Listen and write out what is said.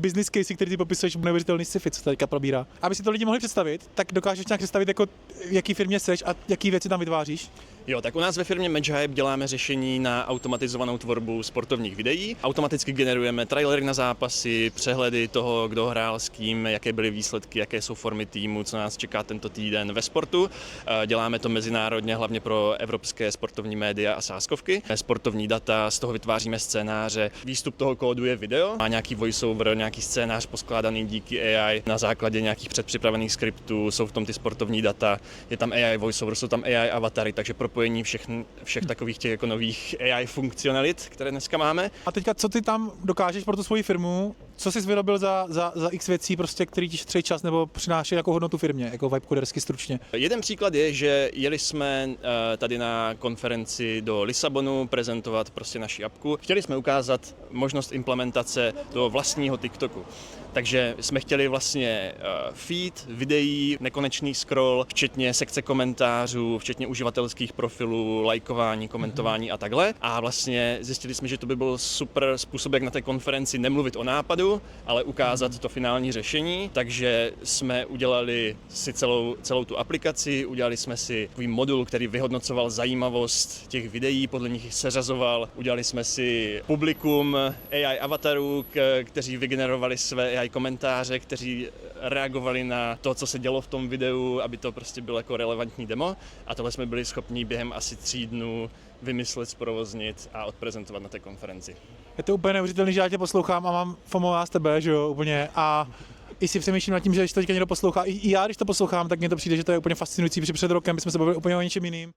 business case, který ty popisuješ, neuvěřitelný sci-fi, co teďka probírá. Aby si to lidi mohli představit, tak dokážeš nějak představit, jako v jaký firmě seš a jaký věci tam vytváříš? Jo, tak u nás ve firmě MatchHype děláme řešení na automatizovanou tvorbu sportovních videí. Automaticky generujeme trailery na zápasy, přehledy toho, kdo hrál s kým, jaké byly výsledky, jaké jsou formy týmu, co nás čeká tento týden ve sportu. Děláme to mezinárodně, hlavně pro evropské sportovní média a sázkovky. Sportovní data, z toho vytváříme scénáře. Výstup toho kódu je video, má nějaký voiceover, nějaký scénář poskládaný díky AI na základě nějakých předpřipravených skriptů, jsou v tom ty sportovní data, je tam AI voiceover, jsou tam AI avatary, takže propojení všech takových těch jako nových AI funkcionalit, které dneska máme. A teďka, co ty tam dokážeš pro tu svoji firmu? Co jsi vyrobil za x věcí, prostě, který ti šetří čas nebo přináší jako hodnotu firmě, jako vibecodersky stručně? Jeden příklad je, že jeli jsme tady na konferenci do Lisabonu prezentovat prostě naši apku. Chtěli jsme ukázat možnost implementace do vlastního TikToku. Takže jsme chtěli vlastně feed, videí, nekonečný scroll, včetně sekce komentářů, včetně uživatelských profilů, lajkování, komentování a takhle. A vlastně zjistili jsme, že to by byl super způsob, jak na té konferenci nemluvit o nápadu, ale ukázat to finální řešení. Takže jsme udělali si celou tu aplikaci, udělali jsme si takový modul, který vyhodnocoval zajímavost těch videí, podle nich seřazoval. Udělali jsme si publikum AI avatarů, kteří vygenerovali své AI komentáře, kteří reagovali na to, co se dělo v tom videu, aby to prostě bylo jako relevantní demo. A tohle jsme byli schopni během asi 3 dnů vymyslet, zprovoznit a odprezentovat na té konferenci. Je to úplně neuvěřitelný, že já tě poslouchám a mám FOMO z tebe, že jo, úplně. A i si přemýšlím nad tím, že když to teďka někdo poslouchá, i já, když to poslouchám, tak mně to přijde, že to je úplně fascinující, protože před rokem jsme se bavili úplně o něčem jiným.